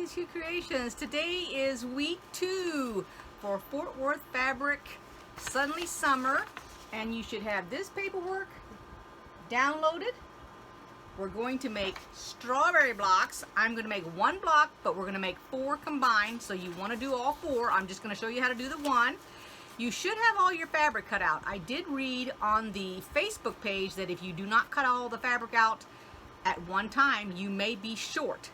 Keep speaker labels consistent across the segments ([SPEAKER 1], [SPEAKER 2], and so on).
[SPEAKER 1] KathysKuteKreations. Today is week 2 for Fort Worth Fabric Suddenly Summer, and you should have this paperwork downloaded. We're going to make strawberry blocks. I'm going to make 1 block, but we're going to make 4 combined, so you want to do all 4. I'm just going to show you how to do the 1. You should have all your fabric cut out. I did read on the Facebook page that if you do not cut all the fabric out at one time, you may be short.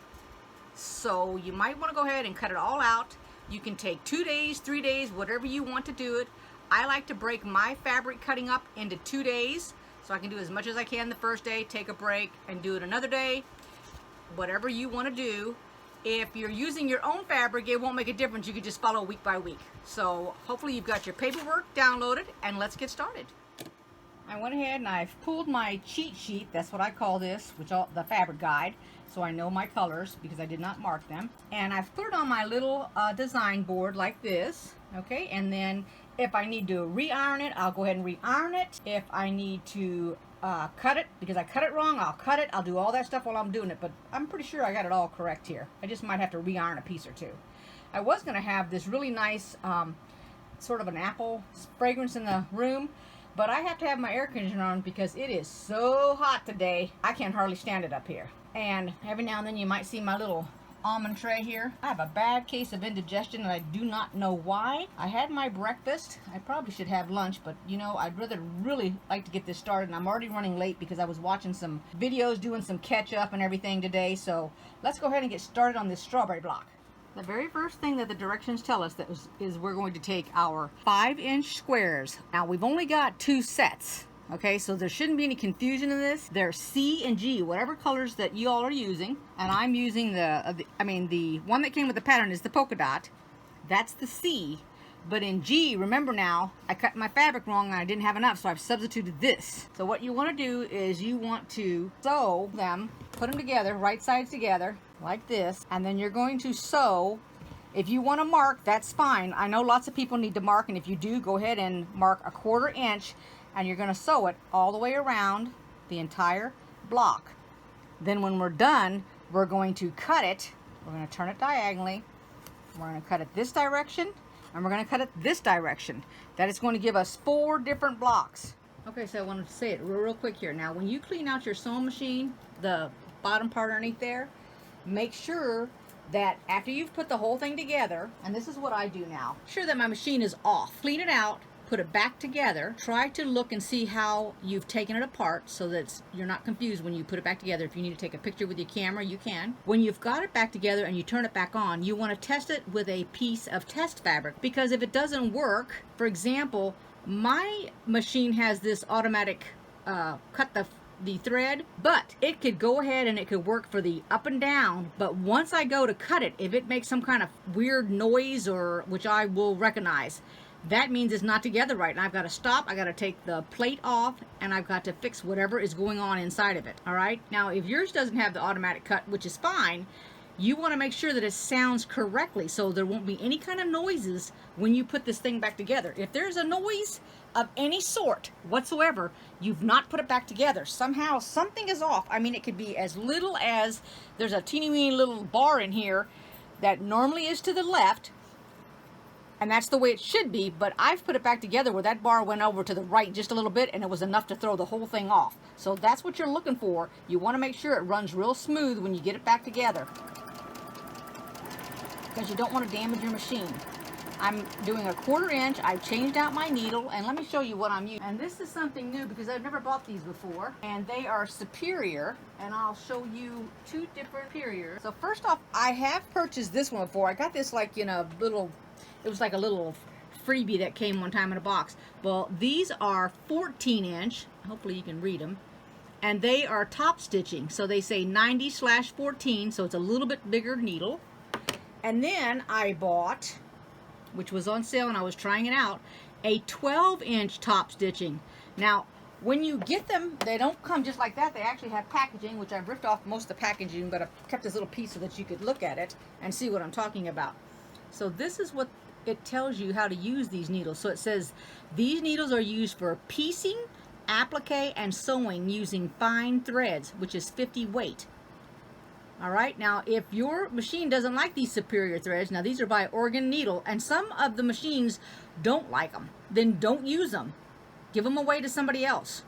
[SPEAKER 1] So you might want to go ahead and cut it all out. You can take 2 days, 3 days, whatever you want to do it. I like to break my fabric cutting up into 2 days, so I can do as much as I can the first day, take a break, and do it another day. Whatever you want to do. If you're using your own fabric, it won't make a difference. You can just follow week by week. So hopefully you've got your paperwork downloaded, and let's get started. I went ahead and I've pulled my cheat sheet, that's what I call this, the fabric guide, so I know my colors because I did not mark them. And I've put it on my little design board like this, okay? And then if I need to re-iron it, I'll go ahead and re-iron it. If I need to cut it, because I cut it wrong, I'll cut it. I'll do all that stuff while I'm doing it, but I'm pretty sure I got it all correct here. I just might have to re-iron a piece or two. I was going to have this really nice sort of an apple fragrance in the room, but I have to have my air conditioner on because it is so hot today. I can hardly stand it up here. And every now and then you might see my little almond tray here. I have a bad case of indigestion and I do not know why. I had my breakfast. I probably should have lunch, but you know, I'd rather really like to get this started, and I'm already running late because I was watching some videos, doing some catch up and everything today. So let's go ahead and get started on this strawberry block. The very first thing that the directions tell us is we're going to take our 5-inch squares. Now we've only got 2 sets, okay, so there shouldn't be any confusion in this. They're C and G, whatever colors that you all are using, and I'm using the one that came with the pattern is the polka dot. That's the C, but in G, remember now, I cut my fabric wrong and I didn't have enough, so I've substituted this. So what you want to do is you want to sew them, put them together, right sides together, like this, and then you're going to sew. If you want to mark, that's fine. I know lots of people need to mark, and if you do, go ahead and mark 1/4 inch, and you're going to sew it all the way around the entire block. Then when we're done, we're going to cut it. We're going to turn it diagonally. We're going to cut it this direction, and we're going to cut it this direction. That is going to give us 4 different blocks. Okay, so I wanted to say it real quick here. Now, when you clean out your sewing machine, the bottom part underneath there, make sure that after you've put the whole thing together, and this is what I do now, make sure that my machine is off. Clean it out, put it back together. Try to look and see how you've taken it apart so that you're not confused when you put it back together. If you need to take a picture with your camera, you can. When you've got it back together and you turn it back on, you want to test it with a piece of test fabric, because if it doesn't work, for example, my machine has this automatic cut the thread, but it could go ahead and it could work for the up and down, but once I go to cut it, if it makes some kind of weird noise, or which I will recognize, that means it's not together right, and I've got to stop. I got to take the plate off, and I've got to fix whatever is going on inside of it. All right, now if yours doesn't have the automatic cut, which is fine, you want to make sure that it sounds correctly so there won't be any kind of noises when you put this thing back together. If there's a noise of any sort whatsoever, you've not put it back together. Somehow something is off. I mean, it could be as little as there's a teeny weeny little bar in here that normally is to the left, and that's the way it should be, but I've put it back together where that bar went over to the right just a little bit, and it was enough to throw the whole thing off. So that's what you're looking for. You want to make sure it runs real smooth when you get it back together, because you don't want to damage your machine. I'm doing 1/4 inch. I've changed out my needle, and let me show you what I'm using. And this is something new because I've never bought these before, and they are Superior, and I'll show you 2 different Superiors. So first off, I have purchased this one before. I got this like in a little, it was like a little freebie that came one time in a box. Well, these are 14 inch. Hopefully you can read them. And they are top stitching. So they say 90/14, so it's a little bit bigger needle. And then I bought, which was on sale and I was trying it out, a 12-inch top stitching. Now, when you get them, they don't come just like that. They actually have packaging, which I've ripped off most of the packaging, but I've kept this little piece so that you could look at it and see what I'm talking about. So this is what it tells you how to use these needles. So it says these needles are used for piecing, applique, and sewing using fine threads, which is 50 weight. All right, now if your machine doesn't like these superior threads, now these are by Organ Needle, and some of the machines don't like them, then don't use them. Give them away to somebody else.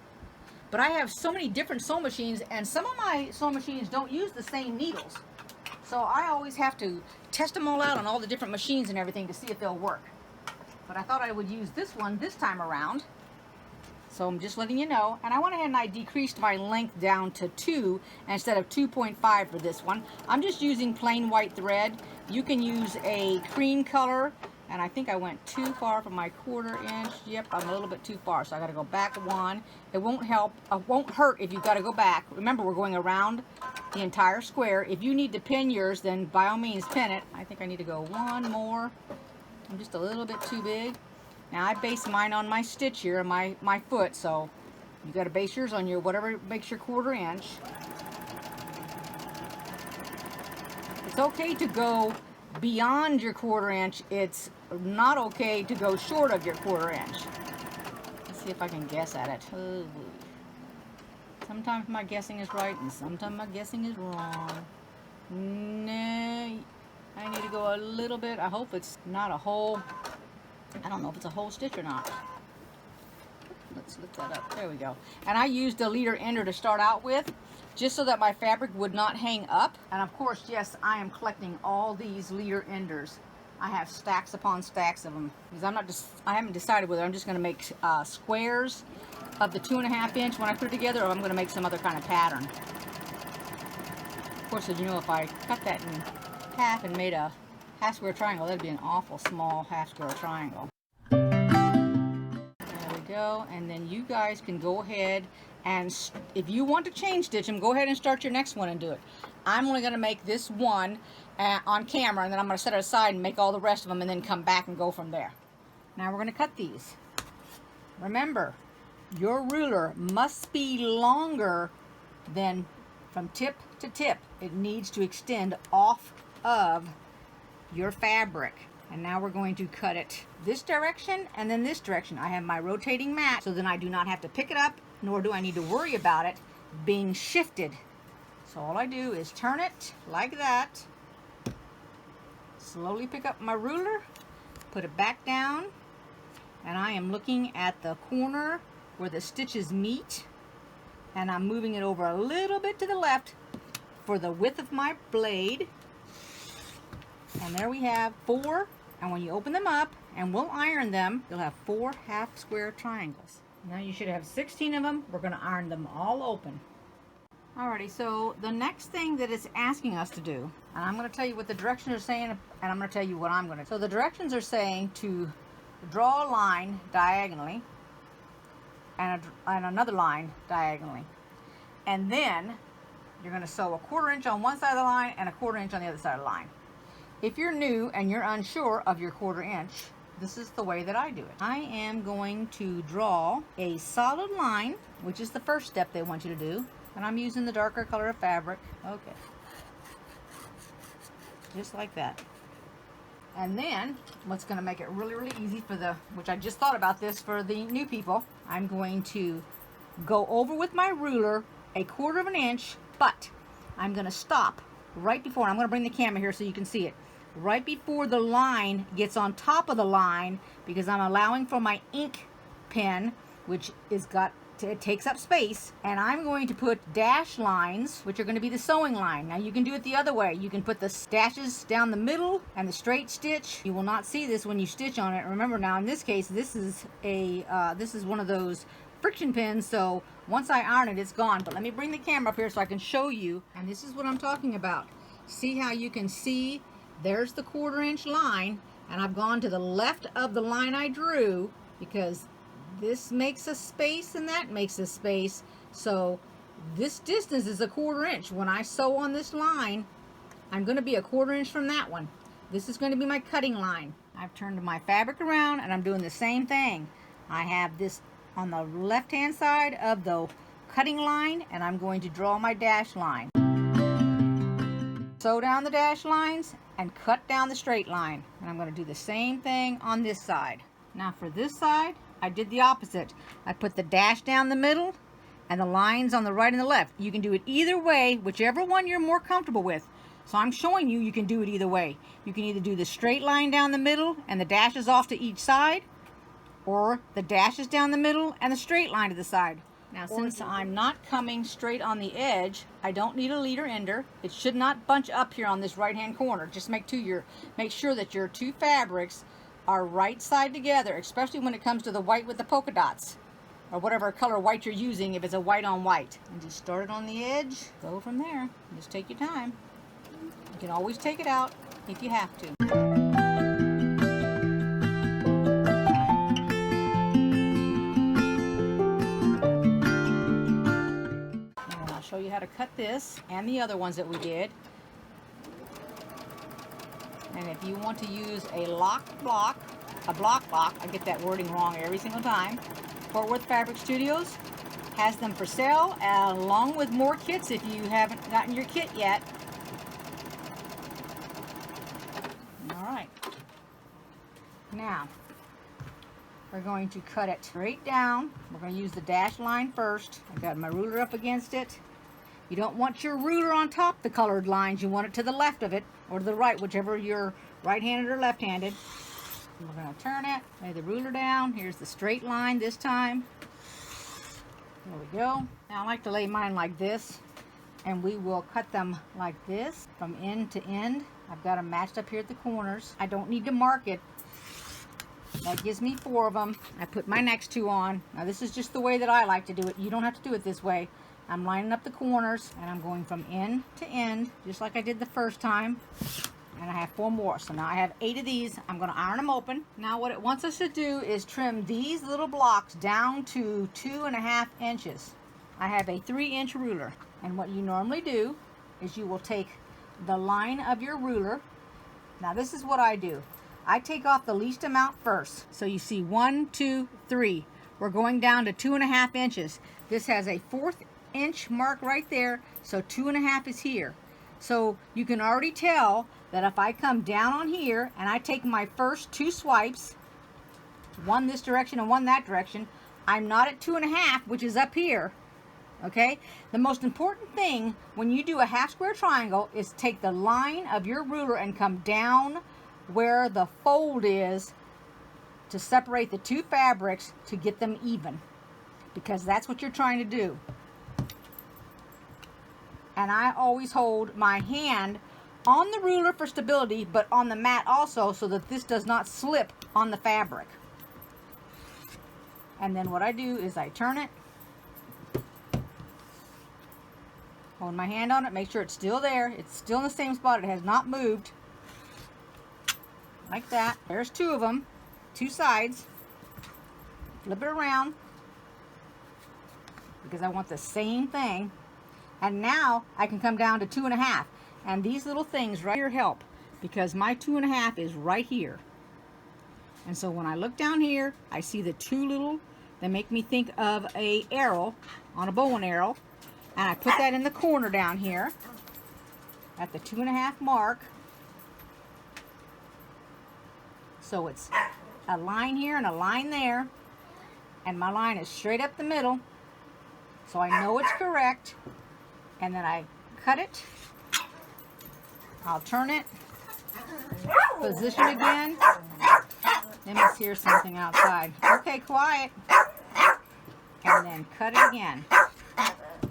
[SPEAKER 1] But I have so many different sewing machines, and some of my sewing machines don't use the same needles. So I always have to test them all out on all the different machines and everything to see if they'll work. But I thought I would use this one this time around. So I'm just letting you know. And I went ahead and I decreased my length down to 2 instead of 2.5 for this one. I'm just using plain white thread. You can use a cream color. And I think I went too far for my 1/4 inch. Yep, I'm a little bit too far, so I got to go back 1. It won't hurt if you've got to go back. Remember, we're going around the entire square. If you need to pin yours, then by all means pin it. I think I need to go 1 more. I'm just a little bit too big. Now I base mine on my stitch here, my foot, so you got to base yours on your whatever makes your 1/4 inch. It's okay to go beyond your 1/4 inch. It's not okay to go short of your 1/4 inch. Let's see if I can guess at it. Oh, sometimes my guessing is right and sometimes my guessing is wrong. No, I need to go a little bit. I hope it's not a whole, I don't know if it's a whole stitch or not. Let's lift that up. There we go. And I used a leader ender to start out with, just so that my fabric would not hang up. And of course, yes, I am collecting all these leader enders. I have stacks upon stacks of them because I haven't decided whether I'm just going to make squares of the 2.5 inch when I put it together, or I'm going to make some other kind of pattern. Of course, as you know, if I cut that in half and made a half square triangle, that'd be an awful small half square triangle. There we go. And then you guys can go ahead and if you want to chain stitch them, go ahead and start your next one and do it. I'm only going to make this one on camera, and then I'm going to set it aside and make all the rest of them and then come back and go from there. Now we're going to cut these. Remember, your ruler must be longer than from tip to tip. It needs to extend off of your fabric. And now we're going to cut it this direction and then this direction. I have my rotating mat, so then I do not have to pick it up, nor do I need to worry about it being shifted. So all I do is turn it like that, slowly pick up my ruler, put it back down, and I am looking at the corner where the stitches meet, and I'm moving it over a little bit to the left for the width of my blade. And there we have 4, and when you open them up, and we'll iron them, you'll have 4 half square triangles. Now you should have 16 of them. We're going to iron them all open. Alrighty, so the next thing that it's asking us to do, and I'm going to tell you what the directions are saying, and I'm going to tell you what I'm going to do. So the directions are saying to draw a line diagonally, and another line diagonally. And then you're going to sew a 1/4 inch on one side of the line and a 1/4 inch on the other side of the line. If you're new and you're unsure of your 1/4 inch, this is the way that I do it. I am going to draw a solid line, which is the first step they want you to do. And I'm using the darker color of fabric. Okay. Just like that. And then, what's going to make it really, really easy for which I just thought about this for the new people, I'm going to go over with my ruler a 1/4 inch, but I'm going to stop right before, and I'm going to bring the camera here so you can see it, right before the line gets on top of the line, because I'm allowing for my ink pen, which it takes up space, and I'm going to put dash lines, which are going to be the sewing line. Now you can do it the other way. You can put the dashes down the middle and the straight stitch. You will not see this when you stitch on it. Remember, now in this case, this is one of those friction pins, so once I iron it, it's gone. But let me bring the camera up here so I can show you, and this is what I'm talking about. See how you can see there's the 1/4 inch line, and I've gone to the left of the line I drew because this makes a space and that makes a space. So this distance is a 1/4 inch. When I sew on this line, I'm going to be a 1/4 inch from that one. This is going to be my cutting line. I've turned my fabric around and I'm doing the same thing. I have this on the left hand side of the cutting line, and I'm going to draw my dash line. Sew down the dash lines and cut down the straight line. And I'm going to do the same thing on this side. Now for this side, I did the opposite. I put the dash down the middle and the lines on the right and the left. You can do it either way, whichever one you're more comfortable with. So I'm showing you, you can do it either way. You can either do the straight line down the middle and the dashes off to each side, or the dashes down the middle and the straight line to the side. Now, since I'm not coming straight on the edge, I don't need a leader ender. It should not bunch up here on this right-hand corner. Just make sure that your two fabrics are right side together, especially when it comes to the white with the polka dots, or whatever color white you're using, if it's a white on white. And just start it on the edge, go from there. Just take your time. You can always take it out if you have to. And I'll show you how to cut this and the other ones that we did. And if you want to use a block lock, I get that wording wrong every single time. Fort Worth Fabric Studios has them for sale, along with more kits if you haven't gotten your kit yet. Alright, now we're going to cut it straight down. We're going to use the dash line first. I've got my ruler up against it. You don't want your ruler on top of the colored lines. You want it to the left of it, or to the right, whichever you're right-handed or left-handed. We're going to turn it, lay the ruler down. Here's the straight line this time. There we go. Now I like to lay mine like this, and we will cut them like this from end to end. I've got them matched up here at the corners. I don't need to mark it. That gives me 4 of them. I put my next 2 on. Now this is just the way that I like to do it. You don't have to do it this way. I'm lining up the corners, and I'm going from end to end, just like I did the first time. And I have 4 more. So now I have 8 of these. I'm going to iron them open. Now what it wants us to do is trim these little blocks down to 2.5 inches. I have a 3-inch ruler. And what you normally do is you will take the line of your ruler. Now this is what I do. I take off the least amount first. So you see 1, 2, 3. We're going down to 2.5 inches. This has a 1/4 inch mark right there. So 2.5 is here. So you can already tell that if I come down on here and I take my first 2 swipes, one this direction and one that direction, I'm not at 2.5, which is up here. Okay, the most important thing when you do a half square triangle is take the line of your ruler and come down where the fold is to separate the 2 fabrics to get them even, because that's what you're trying to do. And I always hold my hand on the ruler for stability, but on the mat also, so that this does not slip on the fabric. And then what I do is I turn it, hold my hand on it, make sure it's still there. It's still in the same spot. It has not moved. Like that. There's 2 of them, 2 sides. Flip it around, because I want the same thing. And now I can come down to 2.5. And these little things right here help, because my 2.5 is right here. And so when I look down here, I see the 2 little, they make me think of a arrow on a bow and arrow. And I put that in the corner down here at the 2.5 mark. So it's a line here and a line there. And my line is straight up the middle. So I know it's correct. And then I cut it. I'll turn it. Position again. Let me hear something outside. Okay, quiet. And then cut it again.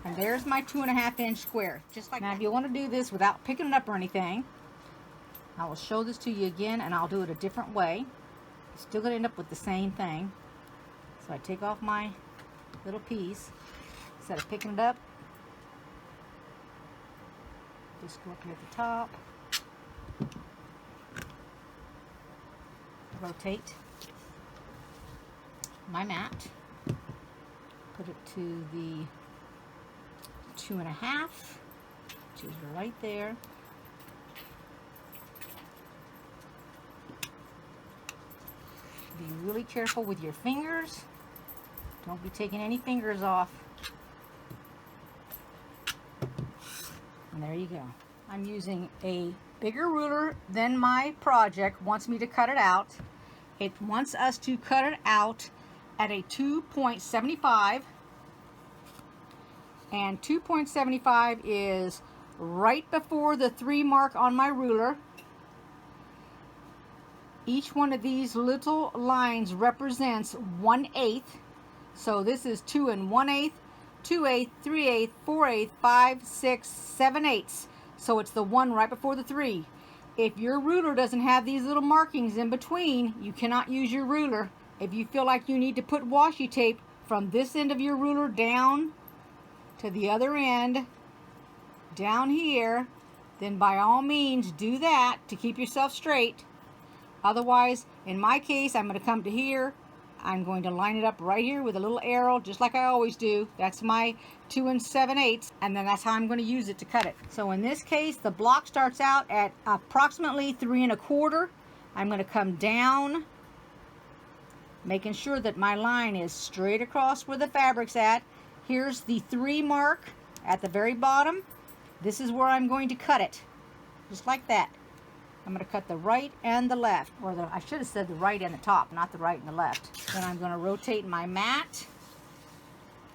[SPEAKER 1] And there's my 2.5 inch square. Just like now, if you want to do this without picking it up or anything, I will show this to you again, and I'll do it a different way. You're still going to end up with the same thing. So I take off my little piece. Instead of picking it up, just go up here at the top. Rotate my mat. Put it to the 2.5, which is right there. Be really careful with your fingers. Don't be taking any fingers off. And there you go. I'm using a bigger ruler than my project wants me to cut it out. It wants us to cut it out at a 2.75. And 2.75 is right before the 3 mark on my ruler. Each one of these little lines represents 1/8. So this is 2 1/8, 2/8, 3/8, 4/8, 5, 6, 7/8. So it's the 1 right before the 3. If your ruler doesn't have these little markings in between, you cannot use your ruler. If you feel like you need to put washi tape from this end of your ruler down to the other end, down here, then by all means do that to keep yourself straight. Otherwise, in my case, I'm going to come to here. I'm going to line it up right here with a little arrow, just like I always do. That's my 2 7/8, and then that's how I'm going to use it to cut it. So in this case, the block starts out at approximately 3 1/4. I'm going to come down, making sure that my line is straight across where the fabric's at. Here's the 3 mark at the very bottom. This is where I'm going to cut it, just like that. I'm going to cut the right and the left, or I should have said the right and the top, not the right and the left. Then I'm going to rotate my mat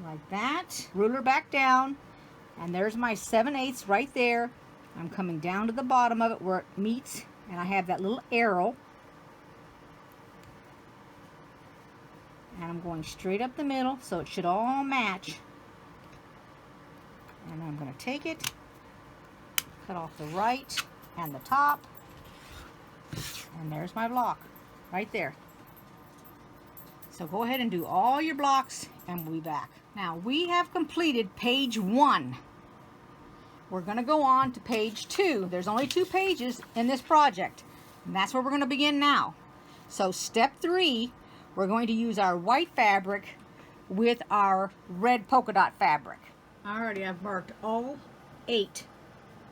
[SPEAKER 1] like that, ruler back down, and there's my 7/8 right there. I'm coming down to the bottom of it where it meets, and I have that little arrow, and I'm going straight up the middle, so it should all match. And I'm going to take it, cut off the right and the top, and there's my block right there. So go ahead and do all your blocks, and we'll be back. Now we have completed page 1. We're going to go on to page 2. There's only 2 pages in this project, and that's where we're going to begin now. So step 3, we're going to use our white fabric with our red polka dot fabric. Alrighty, I've marked all 8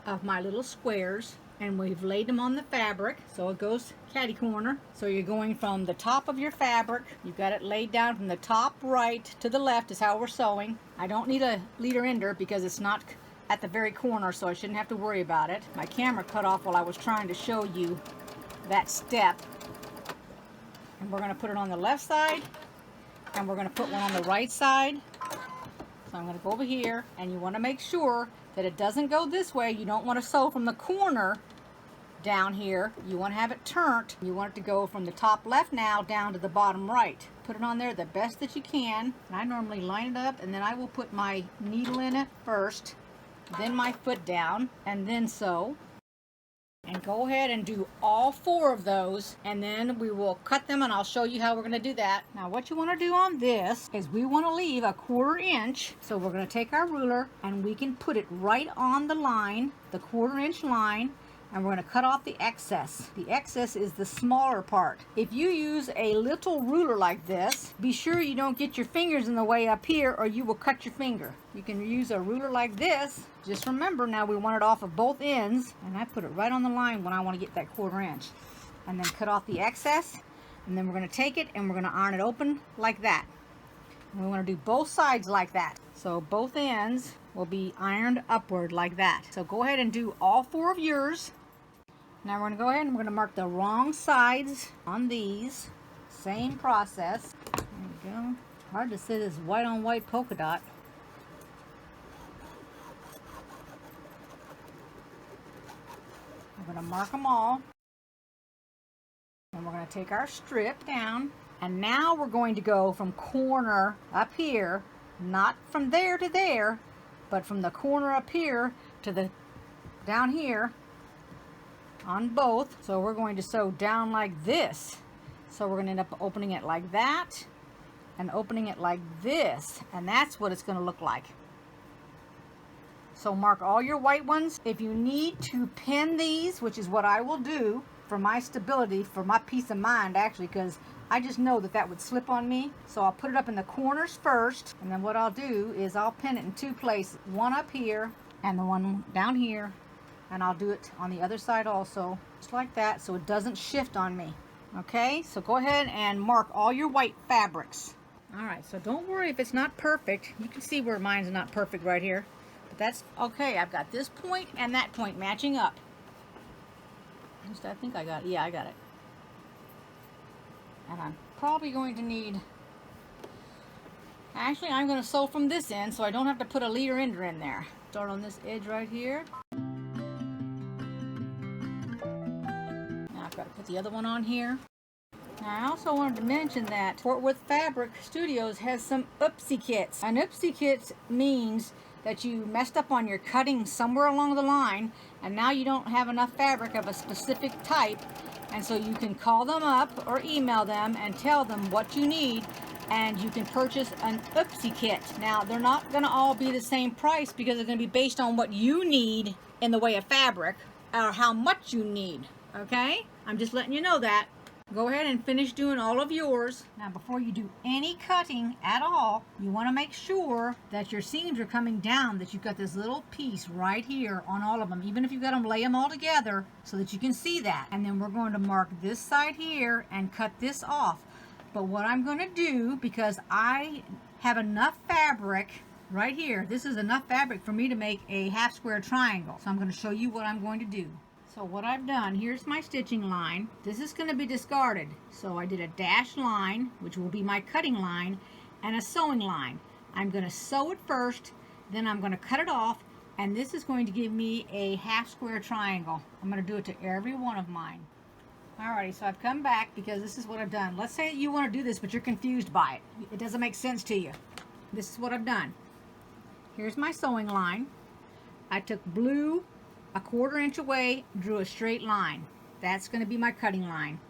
[SPEAKER 1] of my little squares, and we've laid them on the fabric, so it goes catty corner. So you're going from the top of your fabric, you've got it laid down from the top right to the left is how we're sewing. I don't need a leader ender because it's not at the very corner, so I shouldn't have to worry about it. My camera cut off while I was trying to show you that step. And we're going to put it on the left side, and we're going to put one on the right side. So I'm going to go over here, and you want to make sure that it doesn't go this way. You don't want to sew from the corner down here. You want to have it turned. You want it to go from the top left now down to the bottom right. Put it on there the best that you can. And I normally line it up, and then I will put my needle in it first, then my foot down, and then sew. And go ahead and do all 4 of those, and then we will cut them, and I'll show you how we're going to do that. Now what you want to do on this is we want to leave a 1/4 inch. So we're going to take our ruler, and we can put it right on the line, the 1/4 inch line, and we're going to cut off the excess. The excess is the smaller part. If you use a little ruler like this, be sure you don't get your fingers in the way up here, or you will cut your finger. You can use a ruler like this. Just remember, now we want it off of both ends, and I put it right on the line when I want to get that 1/4 inch. And then cut off the excess, and then we're going to take it and we're going to iron it open like that. And we want to do both sides like that. So both ends will be ironed upward like that. So go ahead and do all 4 of yours. Now we're going to go ahead and we're going to mark the wrong sides on these. Same process. There we go. Hard to say this white on white polka dot. We're going to mark them all. And we're going to take our strip down. And now we're going to go from corner up here, not from there to there, but from the corner up here to the down here on both. So we're going to sew down like this. So we're going to end up opening it like that and opening it like this, and that's what it's going to look like. So mark all your white ones. If you need to pin these, which is what I will do for my stability, for my peace of mind actually, because I just know that that would slip on me. So I'll put it up in the corners first, and then what I'll do is I'll pin it in 2 places, one up here and the one down here, and I'll do it on the other side also, just like that, so it doesn't shift on me. Okay, so go ahead and mark all your white fabrics. Alright, so don't worry if it's not perfect. You can see where mine's not perfect right here, but that's okay. I've got this point and that point matching up. I think I got it. Yeah, I got it. And I'm probably going to need, Actually, I'm going to sew from this end so I don't have to put a leader ender in there. Start on this edge right here. Now I've got to put the other one on here. Now I also wanted to mention that Fort Worth Fabric Studios has some oopsie kits. An oopsie kit means that you messed up on your cutting somewhere along the line and now you don't have enough fabric of a specific type, and so you can call them up or email them and tell them what you need, and you can purchase an oopsie kit. Now they're not going to all be the same price because they're going to be based on what you need in the way of fabric or how much you need. Okay, I'm just letting you know that. Go ahead and finish doing all of yours. Now before you do any cutting at all, you want to make sure that your seams are coming down, that you've got this little piece right here on all of them, even if you've got them lay them all together so that you can see that. And then we're going to mark this side here and cut this off. But what I'm going to do, because I have enough fabric right here, this is enough fabric for me to make a half square triangle. So I'm going to show you what I'm going to do. So what I've done, here's my stitching line. This is going to be discarded. So I did a dashed line, which will be my cutting line, and a sewing line. I'm going to sew it first, then I'm going to cut it off, and this is going to give me a half square triangle. I'm going to do it to every one of mine. Alrighty, so I've come back because this is what I've done. Let's say you want to do this, but you're confused by it. It doesn't make sense to you. This is what I've done. Here's my sewing line. I took blue a 1/4 inch away, drew a straight line. That's going to be my cutting line.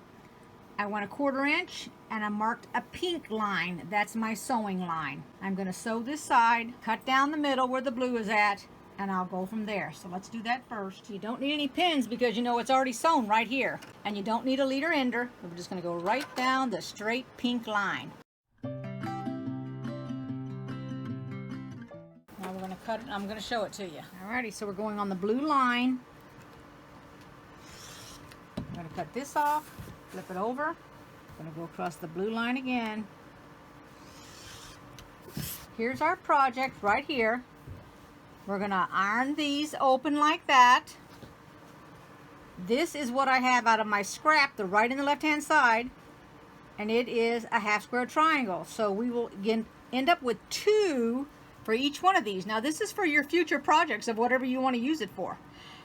[SPEAKER 1] I went a 1/4 inch and I marked a pink line. That's my sewing line. I'm going to sew this side, cut down the middle where the blue is at, and I'll go from there. So let's do that first. You don't need any pins because you know it's already sewn right here. And you don't need a leader ender. We're just going to go right down the straight pink line. Now we're going to cut it and I'm going to show it to you. Alrighty, so we're going on the blue line. I'm going to cut this off, flip it over. I'm going to go across the blue line again. Here's our project right here. We're going to iron these open like that. This is what I have out of my scrap, the right and the left hand side, and it is a half square triangle. So we will again end up with 2 for each one of these. Now this is for your future projects of whatever you want to use it for.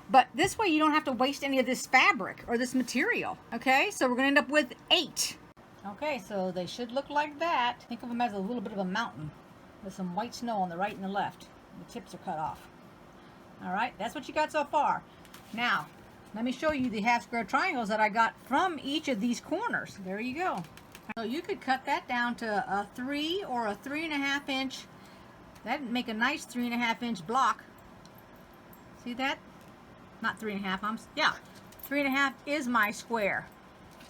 [SPEAKER 1] But this way you don't have to waste any of this fabric or this material. Okay, so we're going to end up with 8. Okay, so they should look like that. Think of them as a little bit of a mountain with some white snow on the right and the left. The tips are cut off. Alright, that's what you got so far. Now, let me show you the half square triangles that I got from each of these corners. There you go. So you could cut that down to a 3 or a 3.5 inch. That'd make a nice 3.5 inch block. See that? Not 3.5, yeah. 3.5 is my square.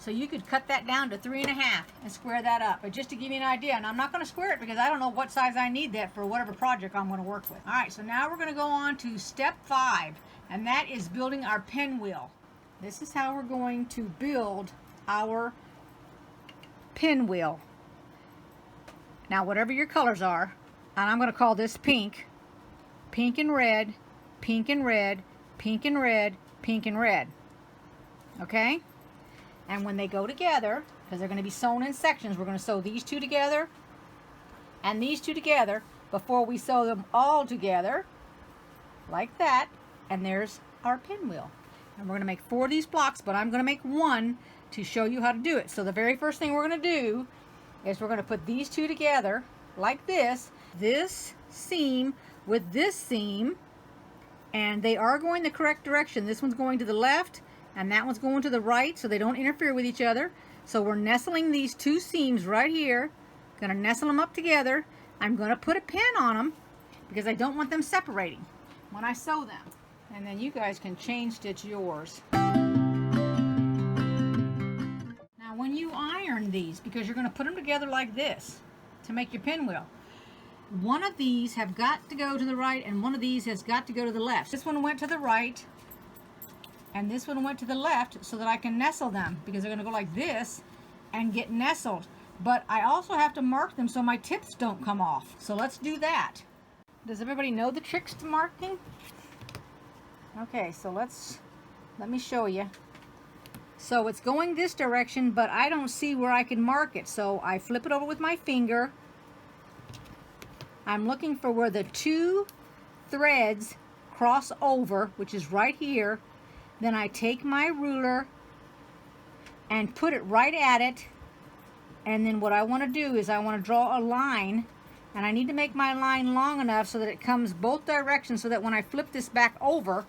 [SPEAKER 1] So you could cut that down to 3.5 and square that up. But just to give you an idea, and I'm not going to square it because I don't know what size I need that for whatever project I'm going to work with. All right, so now we're going to go on to step 5, and that is building our pinwheel. This is how we're going to build our pinwheel. Now, whatever your colors are, and I'm going to call this pink, pink and red, pink and red, pink and red, pink and red. Okay? And when they go together, because they're going to be sewn in sections, we're going to sew these 2 together and these 2 together before we sew them all together like that. And there's our pinwheel. And we're going to make 4 of these blocks, but I'm going to make 1 to show you how to do it. So the very first thing we're going to do is we're going to put these 2 together like this seam with this seam, and they are going the correct direction. This one's going to the left and that one's going to the right, so they don't interfere with each other. So we're nestling these 2 seams right here. Gonna nestle them up together. I'm gonna put a pin on them because I don't want them separating when I sew them. And then you guys can chain stitch yours. Now when you iron these, because you're gonna put them together like this to make your pinwheel, one of these have got to go to the right and one of these has got to go to the left. This one went to the right and this one went to the left so that I can nestle them, because they're going to go like this and get nestled. But I also have to mark them so my tips don't come off. So let's do that. Does everybody know the tricks to marking? Okay, so let me show you. So it's going this direction, but I don't see where I can mark it. So I flip it over with my finger I'm looking for where the two threads cross over, which is right here. Then I take my ruler and put it right at it. And then what I want to do is I want to draw a line, and I need to make my line long enough so that it comes both directions, so that when I flip this back over,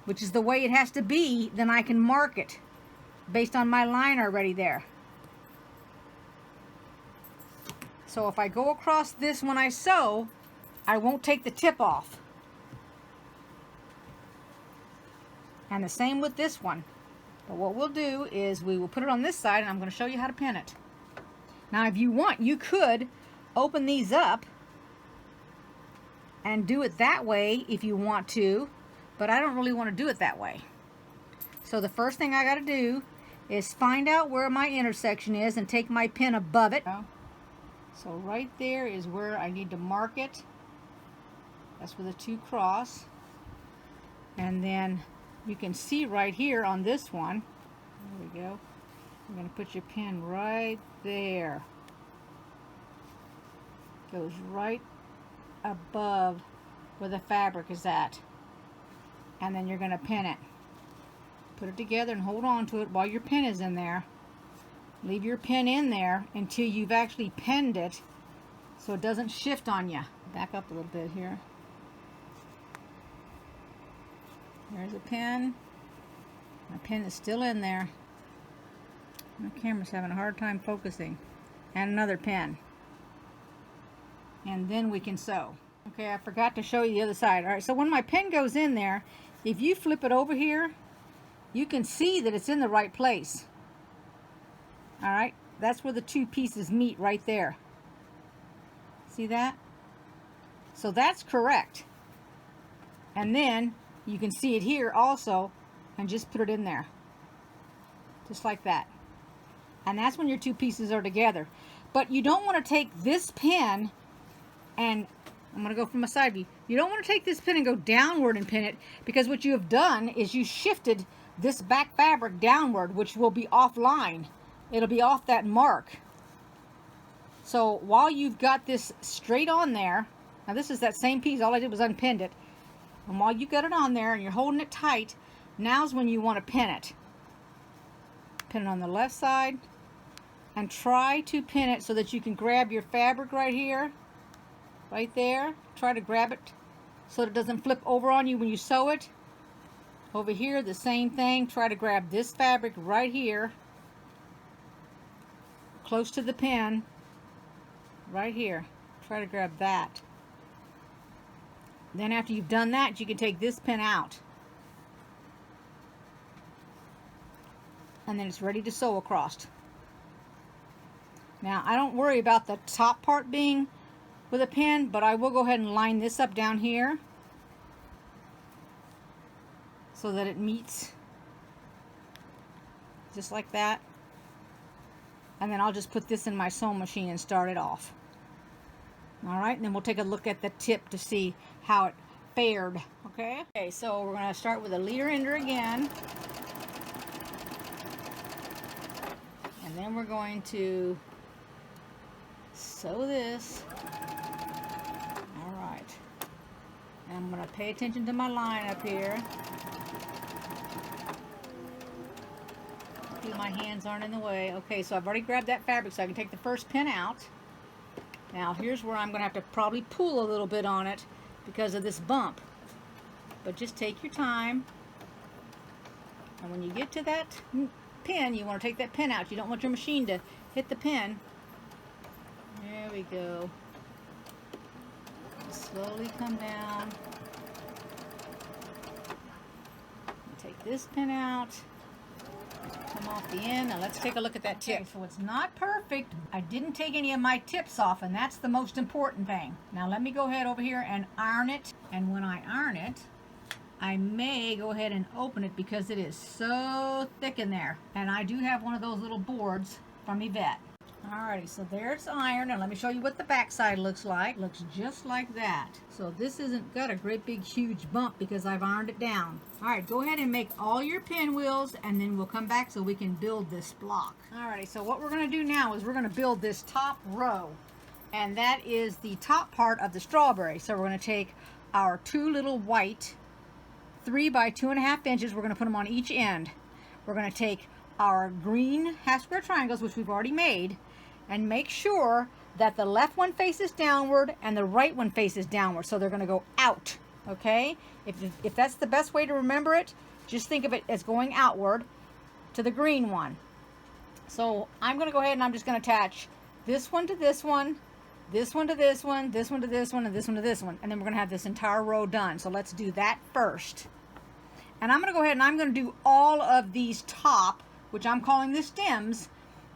[SPEAKER 1] which is the way it has to be, then I can mark it based on my line already there. So if I go across this when I sew, I won't take the tip off. And the same with this one. But what we'll do is we will put it on this side, and I'm going to show you how to pin it. Now if you want, you could open these up and do it that way if you want to, but I don't really want to do it that way. So the first thing I got to do is find out where my intersection is and take my pin above it. So right there is where I need to mark it. That's where the two cross. And then you can see right here on this one, there we go, you're going to put your pin right there. Goes right above where the fabric is at. And then you're going to pin it. Put it together and hold on to it while your pin is in there. Leave your pin in there until you've actually pinned it so it doesn't shift on you. Back up a little bit here. There's a pin. My pin is still in there. My camera's having a hard time focusing. And another pin. And then we can sew. Okay, I forgot to show you the other side. Alright, so when my pin goes in there, if you flip it over here, you can see that it's in the right place. Alright, that's where the two pieces meet right there. See that? So that's correct. And then you can see it here also, and just put it in there. Just like that. And that's when your two pieces are together. But you don't want to take this pin and, I'm going to go from a side view. You don't want to take this pin and go downward and pin it, because what you have done is you shifted this back fabric downward, which will be offline. It'll be off that mark. So while you've got this straight on there, now this is that same piece, all I did was unpinned it. And while you got it on there and you're holding it tight, now's when you want to pin it. Pin it on the left side and try to pin it so that you can grab your fabric right here, right there. Try to grab it so that it doesn't flip over on you when you sew it. Over here, the same thing. Try to grab this fabric right here, close to the pin, right here. Try to grab that. Then after you've done that, you can take this pin out. And then it's ready to sew across. Now, I don't worry about the top part being with a pin, but I will go ahead and line this up down here so that it meets just like that. And then I'll just put this in my sewing machine and start it off. Alright, and then we'll take a look at the tip to see how it fared. Okay, so we're going to start with a leader ender again. And then we're going to sew this. Alright. And I'm going to pay attention to my line up here. Hopefully my hands aren't in the way. Okay, so I've already grabbed that fabric so I can take the first pin out. Now here's where I'm going to have to probably pull a little bit on it because of this bump. But just take your time. And when you get to that pin, you want to take that pin out. You don't want your machine to hit the pin. There we go. Slowly come down. Take this pin out. Come off the end. Now let's take a look at that tip. Okay, so it's not perfect. I didn't take any of my tips off, and that's the most important thing. Now let me go ahead over here and iron it. And when I iron it, I may go ahead and open it because it is so thick in there. And I do have one of those little boards from Yvette. Alrighty, so there's iron, and let me show you what the back side looks like. Looks just like that. So this isn't got a great big huge bump because I've ironed it down. Alright, go ahead and make all your pinwheels, and then we'll come back so we can build this block. Alrighty, so what we're going to do now is we're going to build this top row. and that is the top part of the strawberry. So we're going to take our two little white 3 by 2.5 inches. We're going to put them on each end. We're going to take our green half square triangles, which we've already made, and make sure that the left one faces downward and the right one faces downward. So they're going to go out. Okay? If that's the best way to remember it, just think of it as going outward to the green one. So I'm going to go ahead and I'm just going to attach this one to this one, this one to this one, this one to this one, and this one to this one. And then we're going to have this entire row done. So let's do that first. And I'm going to go ahead and I'm going to do all of these top, which I'm calling the stems.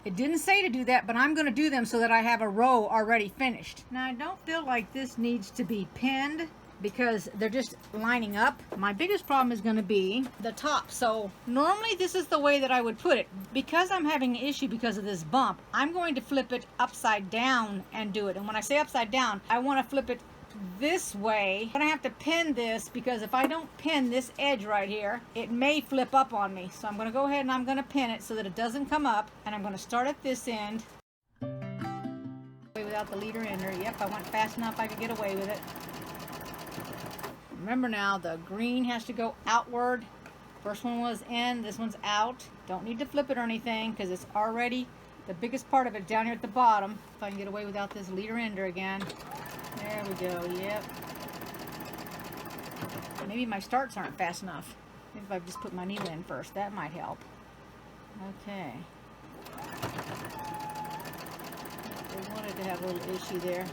[SPEAKER 1] It didn't say to do that, but I'm going to do them so that I have a row already finished. Now I don't feel like this needs to be pinned because they're just lining up. My biggest problem is going to be the top. So normally this is the way that I would put it. Because I'm having an issue because of this bump, I'm going to flip it upside down and do it. And when I say upside down, I want to flip it this way. I'm going to have to pin this because if I don't pin this edge right here, it may flip up on me. So I'm going to go ahead and I'm going to pin it so that it doesn't come up. And I'm going to start at this end. Without the leader ender. Yep, I went fast enough I could get away with it. Remember now, the green has to go outward. First one was in, this one's out. Don't need to flip it or anything because it's already, the biggest part of it down here at the bottom. If I can get away without this leader ender again. There we go, yep. Maybe my starts aren't fast enough. Maybe if I just put my needle in first, that might help. Okay. I wanted to have a little issue there.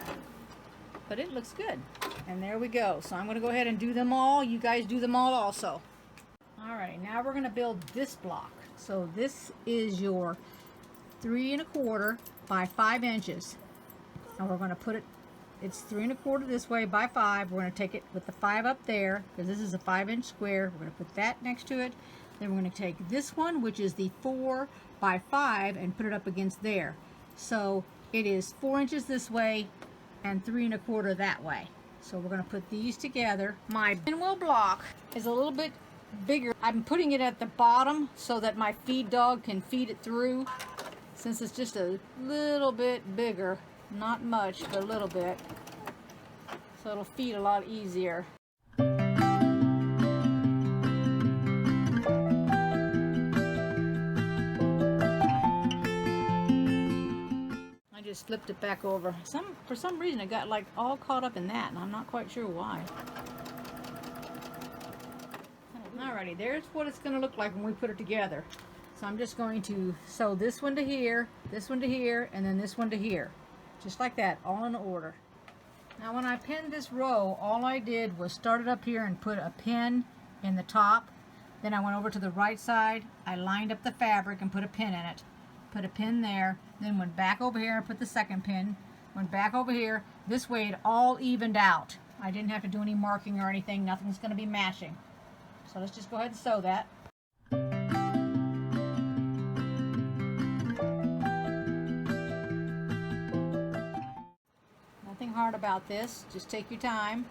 [SPEAKER 1] But it looks good. And there we go. So I'm going to go ahead and do them all. You guys do them all also. Alright, now we're going to build this block. So this is your 3 1/4 by 5 inches. And we're going to put it, it's 3 1/4 this way by 5. We're going to take it with the 5 up there, because this is a 5-inch square. We're going to put that next to it. Then we're going to take this one, which is the 4 by 5, and put it up against there. So it is 4 inches this way and 3 1/4 that way. So we're going to put these together. My pinwheel block is a little bit bigger. I'm putting it at the bottom so that my feed dog can feed it through. Since it's just a little bit bigger, not much, but a little bit. So it'll feed a lot easier. Just flipped it back over. For some reason it got like all caught up in that, and I'm not quite sure why. Alrighty, there's what it's going to look like when we put it together. So I'm just going to sew this one to here, this one to here, and then this one to here. Just like that, all in order. Now when I pinned this row, all I did was start it up here and put a pin in the top. Then I went over to the right side, I lined up the fabric and put a pin in it. Put a pin there, then went back over here and put the second pin, went back over here. This way it all evened out. I didn't have to do any marking or anything. Nothing's going to be matching. So let's just go ahead and sew that. Nothing hard about this. Just take your time.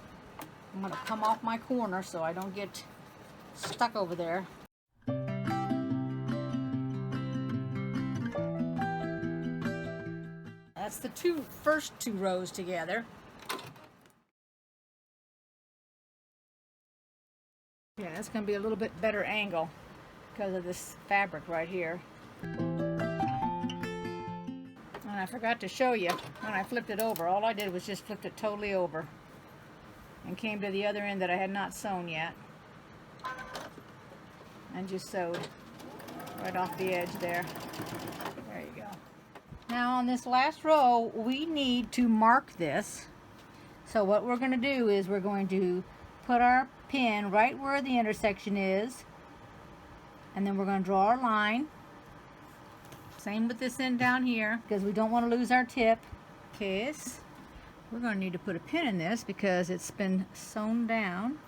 [SPEAKER 1] I'm going to come off my corner so I don't get stuck over there. That's the first two rows together. Yeah, that's going to be a little bit better angle because of this fabric right here. And I forgot to show you when I flipped it over. All I did was just flipped it totally over and came to the other end that I had not sewn yet and just sewed right off the edge there. There you go. Now on this last row, we need to mark this. So what we're going to do is we're going to put our pin right where the intersection is, and then we're going to draw our line. Same with this end down here, because we don't want to lose our tip. Okay, we're going to need to put a pin in this because it's been sewn down,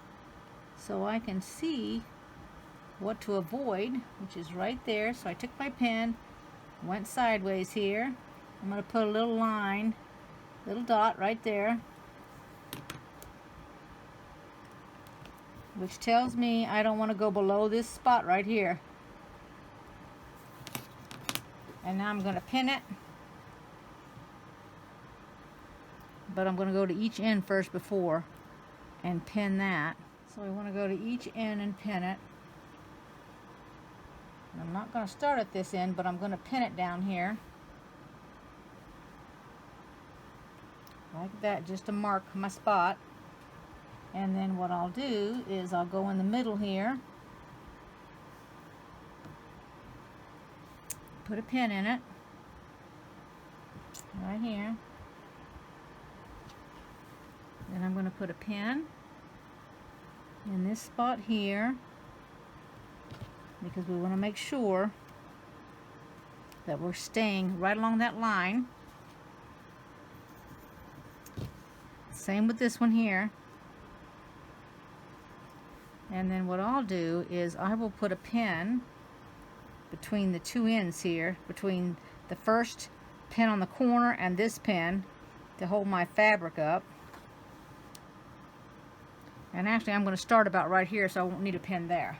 [SPEAKER 1] so I can see what to avoid, which is right there. So I took my pin, went sideways here. I'm going to put a little line, little dot right there, which tells me I don't want to go below this spot right here. And now I'm going to pin it. but I'm going to go to each end first before and pin that. So we want to go to each end and pin it. And I'm not going to start at this end, but I'm going to pin it down here. Like that, just to mark my spot. And then what I'll do is I'll go in the middle here, put a pin in it, right here. Then I'm going to put a pin in this spot here, because we want to make sure that we're staying right along that line. Same with this one here. And then what I'll do is I will put a pin between the two ends here, between the first pin on the corner and this pin, to hold my fabric up. And actually I'm going to start about right here, so I won't need a pin there.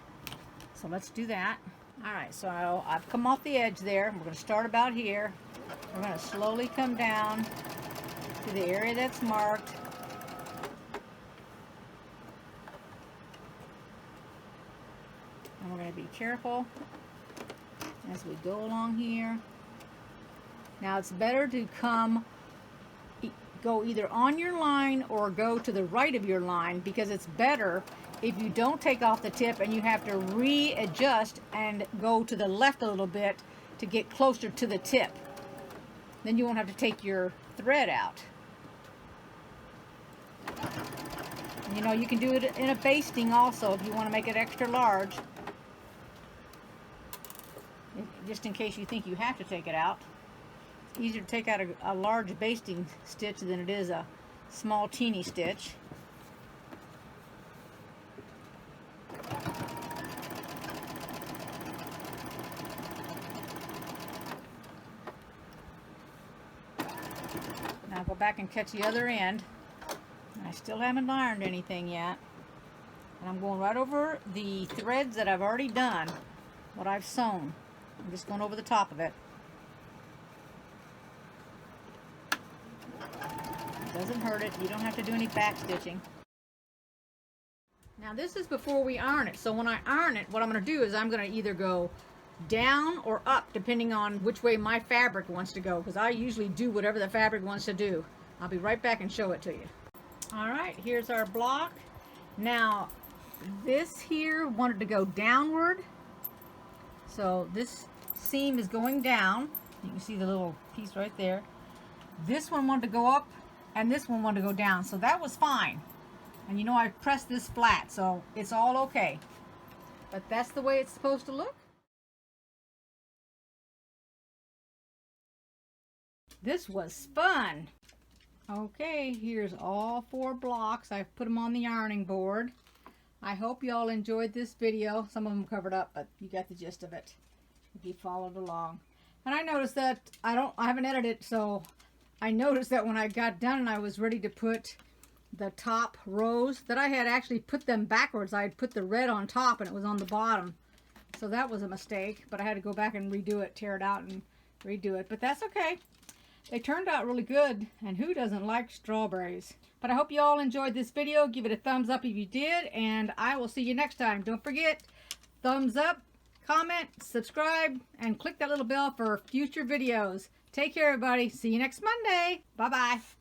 [SPEAKER 1] So let's do that. Alright, so I've come off the edge there. We're going to start about here. We're going to slowly come down to the area that's marked. And we're going to be careful as we go along here. Now it's better to go either on your line or go to the right of your line, because it's better if you don't take off the tip and you have to readjust and go to the left a little bit to get closer to the tip. Then you won't have to take your thread out. You know, you can do it in a basting also if you want to make it extra large, just in case you think you have to take it out. It's easier to take out a large basting stitch than it is a small teeny stitch. Now go back and catch the other end. I still haven't ironed anything yet. And I'm going right over the threads that I've already done, what I've sewn. I'm just going over the top of it. It doesn't hurt it. You don't have to do any back stitching. Now this is before we iron it. So when I iron it, what I'm going to do is I'm going to either go down or up, depending on which way my fabric wants to go, because I usually do whatever the fabric wants to do. I'll be right back and show it to you. Alright, here's our block. Now this here wanted to go downward, so this seam is going down. You can see the little piece right there. This one wanted to go up and this one wanted to go down, so that was fine. And you know, I pressed this flat, so it's all okay. But that's the way it's supposed to look. This was fun. Okay, here's all 4 blocks. I've put them on the ironing board. I hope you all enjoyed this video. Some of them covered up, but you got the gist of it if you followed along. And I noticed that I haven't edited, so I noticed that when I got done and I was ready to put the top rows, that I had actually put them backwards. I had put the red on top and it was on the bottom. So that was a mistake, but I had to go back and redo it, tear it out and redo it. But that's okay. They turned out really good, and who doesn't like strawberries? But I hope you all enjoyed this video. Give it a thumbs up if you did, and I will see you next time. Don't forget, thumbs up, comment, subscribe, and click that little bell for future videos. Take care, everybody. See you next Monday. Bye-bye.